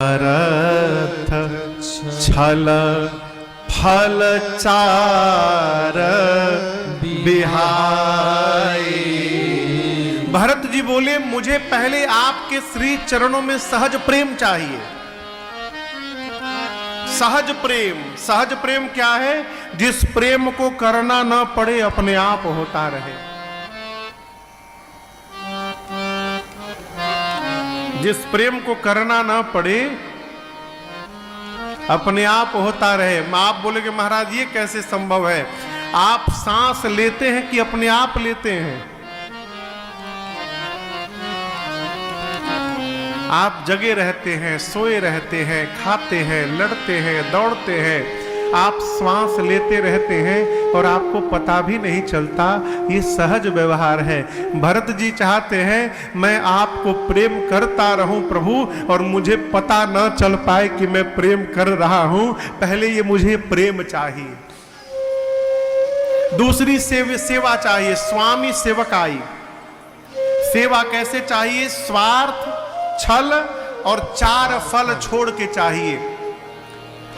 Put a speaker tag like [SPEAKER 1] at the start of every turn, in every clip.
[SPEAKER 1] रथ छल फल चार बिहाई। भरत जी बोले मुझे पहले आपके श्री चरणों में सहज प्रेम चाहिए। सहज प्रेम, सहज प्रेम क्या है? जिस प्रेम को करना ना पड़े, अपने आप होता रहे। जिस प्रेम को करना ना पड़े, अपने आप होता रहे। आप बोलेगे महाराज ये कैसे संभव है? आप सांस लेते हैं कि अपने आप लेते हैं? आप जगे रहते हैं, सोए रहते हैं, खाते हैं, लड़ते हैं, दौड़ते हैं, आप श्वास लेते रहते हैं और आपको पता भी नहीं चलता। ये सहज व्यवहार है। भरत जी चाहते हैं मैं आपको प्रेम करता रहूं प्रभु, और मुझे पता न चल पाए कि मैं प्रेम कर रहा हूं। पहले ये मुझे प्रेम चाहिए। दूसरी सेवा चाहिए, स्वामी सेवकाई। सेवा कैसे चाहिए? स्वार्थ, छल और चार फल छोड़ के चाहिए।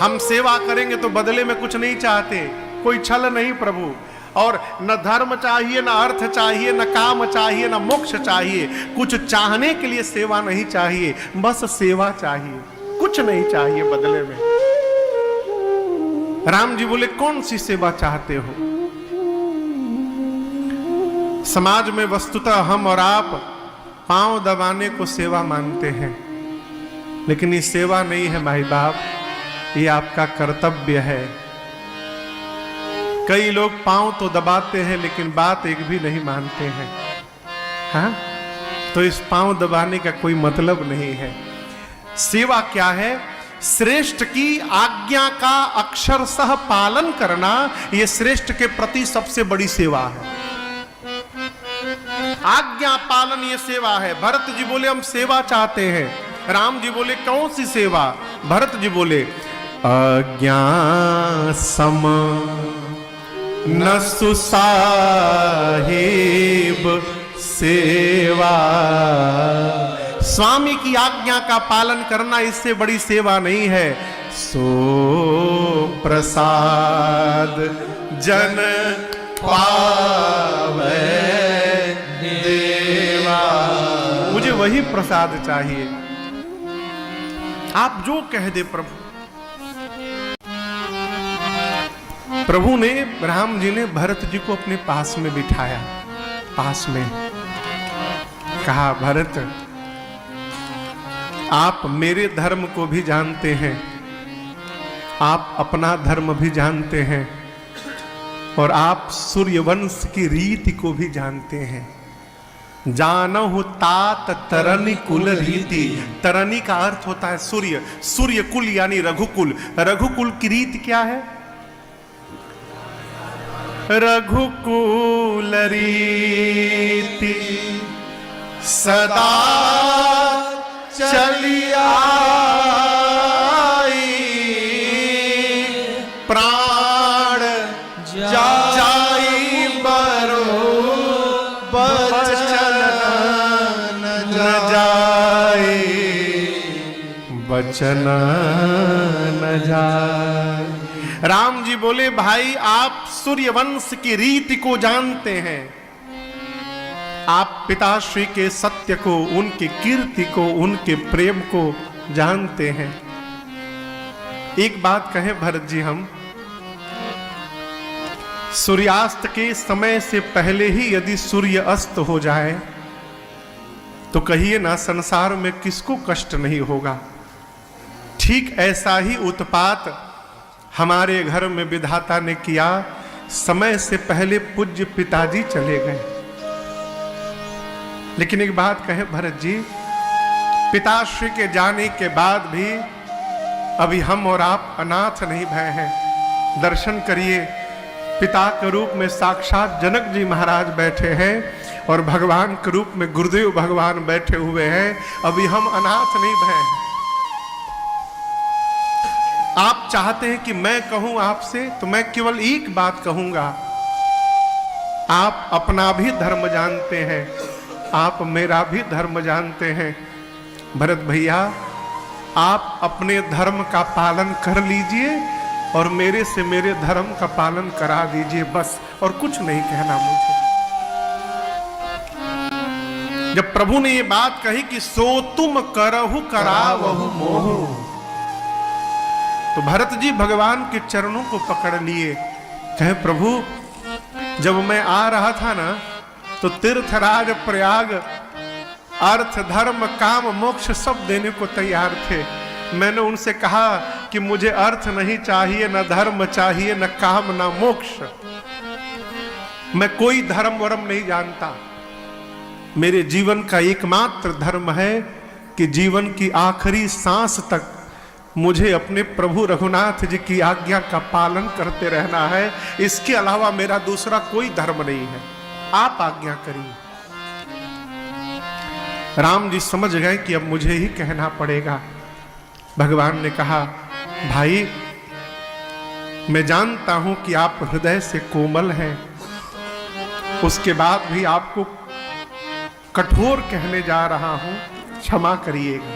[SPEAKER 1] हम सेवा करेंगे तो बदले में कुछ नहीं चाहते, कोई छल नहीं प्रभु। और न धर्म चाहिए, न अर्थ चाहिए, न काम चाहिए, न मोक्ष चाहिए। कुछ चाहने के लिए सेवा नहीं चाहिए, बस सेवा चाहिए, कुछ नहीं चाहिए बदले में। राम जी बोले कौन सी सेवा चाहते हो? समाज में वस्तुतः हम और आप पांव दबाने को सेवा मानते हैं, लेकिन ये सेवा नहीं है भाई बाप, ये आपका कर्तव्य है। कई लोग पांव तो दबाते हैं लेकिन बात एक भी नहीं मानते हैं। हाँ, तो इस पांव दबाने का कोई मतलब नहीं है। सेवा क्या है? श्रेष्ठ की आज्ञा का अक्षरशः पालन करना, यह श्रेष्ठ के प्रति सबसे बड़ी सेवा है। आज्ञा पालन ये सेवा है। भरत जी बोले हम सेवा चाहते हैं। राम जी बोले कौन सी सेवा? भरत जी बोले आज्ञा सम न सुसाहिब सेवा। स्वामी की आज्ञा का पालन करना इससे बड़ी सेवा नहीं है। सो प्रसाद जन पावे देवा। मुझे वही प्रसाद चाहिए, आप जो कह दे प्रभु। प्रभु ने, राम जी ने भरत जी को अपने पास में बिठाया, पास में कहा भरत आप मेरे धर्म को भी जानते हैं, आप अपना धर्म भी जानते हैं, और आप सूर्यवंश की रीति को भी जानते हैं। जानहु तात तरनी कुल रीति। तरनी का अर्थ होता है सूर्य, सूर्य कुल यानी रघुकुल। रघुकुल की रीति क्या है? रघुकुल रीति सदा चली आई, प्राण जाई बरो बचन न जाए, बचन न जाए। राम जी बोले भाई आप सूर्यवंश की रीति को जानते हैं, आप पिताश्री के सत्य को, उनकी कीर्ति को, उनके प्रेम को जानते हैं। एक बात कहें भरत जी, हम सूर्यास्त के समय से पहले ही यदि सूर्य अस्त हो जाए तो कहिए ना संसार में किसको कष्ट नहीं होगा। ठीक ऐसा ही उत्पात हमारे घर में विधाता ने किया। समय से पहले पूज्य पिताजी चले गए, लेकिन एक बात कहे भरत जी, पिताश्री के जाने के बाद भी अभी हम और आप अनाथ नहीं भय हैं। दर्शन करिए, पिता के रूप में साक्षात जनक जी महाराज बैठे हैं और भगवान के रूप में गुरुदेव भगवान बैठे हुए हैं। अभी हम अनाथ नहीं भय हैं। आप चाहते हैं कि मैं कहूं आपसे, तो मैं केवल एक बात कहूंगा, आप अपना भी धर्म जानते हैं, आप मेरा भी धर्म जानते हैं। भरत भैया आप अपने धर्म का पालन कर लीजिए और मेरे से मेरे धर्म का पालन करा दीजिए, बस, और कुछ नहीं कहना मुझे। जब प्रभु ने ये बात कही कि सो तुम करहु करावहु मोहु, तो भरत जी भगवान के चरणों को पकड़ लिए, कहे प्रभु जब मैं आ रहा था ना तो तीर्थराज प्रयाग अर्थ धर्म काम मोक्ष सब देने को तैयार थे। मैंने उनसे कहा कि मुझे अर्थ नहीं चाहिए, न धर्म चाहिए, न काम, न मोक्ष, मैं कोई धर्म वरम नहीं जानता। मेरे जीवन का एकमात्र धर्म है कि जीवन की आखिरी सांस तक मुझे अपने प्रभु रघुनाथ जी की आज्ञा का पालन करते रहना है। इसके अलावा मेरा दूसरा कोई धर्म नहीं है, आप आज्ञा करिए। राम जी समझ गए कि अब मुझे ही कहना पड़ेगा। भगवान ने कहा, भाई मैं जानता हूं कि आप हृदय से कोमल हैं, उसके बाद भी आपको कठोर कहने जा रहा हूं, क्षमा करिएगा।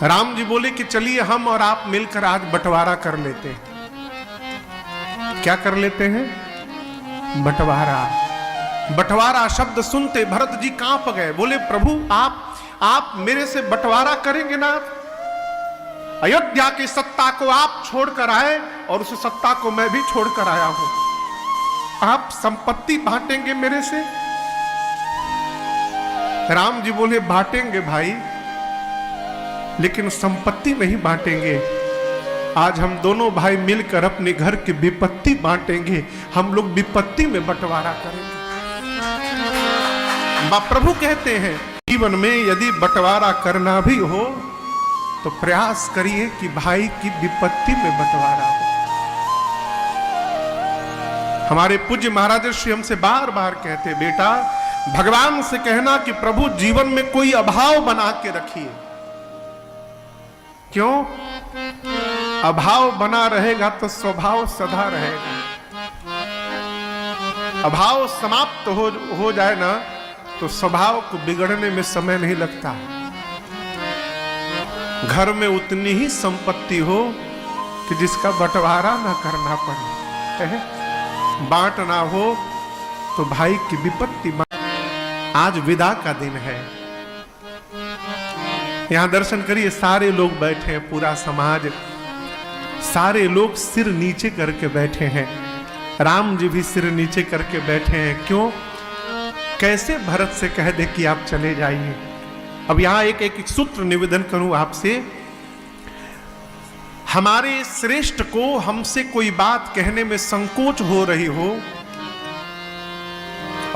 [SPEAKER 1] राम जी बोले कि चलिए हम और आप मिलकर आज बंटवारा कर लेते हैं। क्या कर लेते हैं? बंटवारा। बंटवारा शब्द सुनते भरत जी कांप गए, बोले प्रभु आप मेरे से बंटवारा करेंगे ना? अयोध्या की सत्ता को आप छोड़कर आए और उस सत्ता को मैं भी छोड़कर आया हूं, आप संपत्ति बांटेंगे मेरे से? राम जी बोले बांटेंगे भाई, लेकिन संपत्ति नहीं बांटेंगे। आज हम दोनों भाई मिलकर अपने घर की विपत्ति बांटेंगे, हम लोग विपत्ति में बंटवारा करेंगे। प्रभु कहते हैं जीवन में यदि बंटवारा करना भी हो तो प्रयास करिए कि भाई की विपत्ति में बंटवारा हो। हमारे पूज्य महाराज श्री हमसे बार बार कहते, बेटा भगवान से कहना कि प्रभु जीवन में कोई अभाव बना के रखिए। क्यों? अभाव बना रहेगा तो स्वभाव सदा रहेगा। अभाव समाप्त हो जाए ना तो स्वभाव को बिगड़ने में समय नहीं लगता। घर में उतनी ही संपत्ति हो कि जिसका बंटवारा ना करना पड़े, बांटना हो तो भाई की विपत्ति। आज विदा का दिन है, यहां दर्शन करिए, सारे लोग बैठे हैं, पूरा समाज, सारे लोग सिर नीचे करके बैठे हैं। राम जी भी सिर नीचे करके बैठे हैं। क्यों? कैसे भरत से कह दे कि आप चले जाइए। अब यहां एक सूत्र निवेदन करूं आपसे। हमारे श्रेष्ठ को हमसे कोई बात कहने में संकोच हो रही हो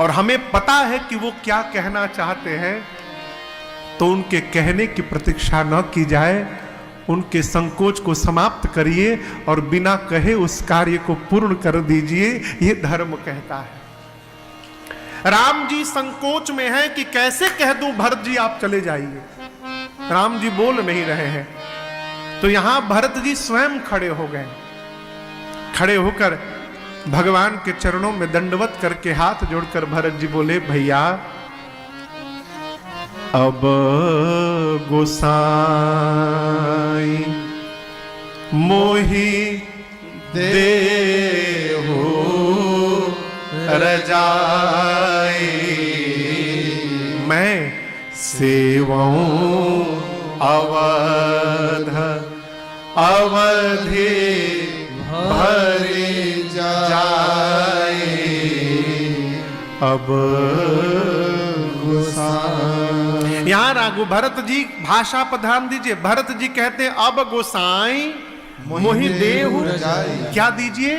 [SPEAKER 1] और हमें पता है कि वो क्या कहना चाहते हैं, तो उनके कहने की प्रतीक्षा न की जाए, उनके संकोच को समाप्त करिए और बिना कहे उस कार्य को पूर्ण कर दीजिए। ये धर्म कहता है। राम जी संकोच में हैं कि कैसे कह दूं भरत जी आप चले जाइए। राम जी बोल नहीं रहे हैं, तो यहां भरत जी स्वयं खड़े हो गए। खड़े होकर भगवान के चरणों में दंडवत करके हाथ जोड़कर भरत जी बोले, भैया अब गोसाई मोहि देहु रजाई, मैं सेवऊं अवध अवधि भरी जाए, अब यहां राघु भरत जी भाषा पर ध्यान दीजिए। भरत जी कहते हैं अब गोसाई मोहि देहु, क्या दीजिए?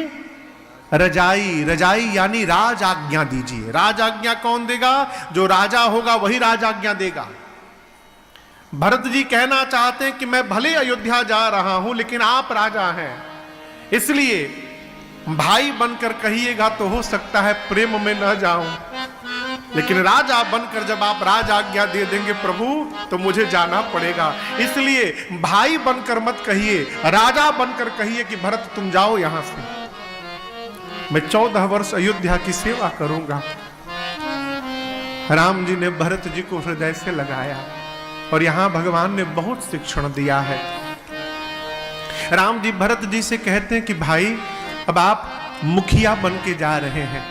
[SPEAKER 1] रजाई। रजाई यानी राज आज्ञा दीजिए। राज आज्ञा कौन देगा? जो राजा होगा वही राज आज्ञा देगा। भरत जी कहना चाहते हैं कि मैं भले अयोध्या जा रहा हूं लेकिन आप राजा हैं, इसलिए भाई बनकर कहिएगा तो हो सकता है प्रेम में न जाऊं, लेकिन राजा बनकर जब आप राज आज्ञा दे देंगे प्रभु तो मुझे जाना पड़ेगा। इसलिए भाई बनकर मत कहिए, राजा बनकर कहिए कि भरत तुम जाओ यहां से, मैं 14 वर्ष अयोध्या की सेवा करूंगा। राम जी ने भरत जी को हृदय से लगाया। और यहां भगवान ने बहुत शिक्षण दिया है। राम जी भरत जी से कहते हैं कि भाई अब आप मुखिया बन के जा रहे हैं,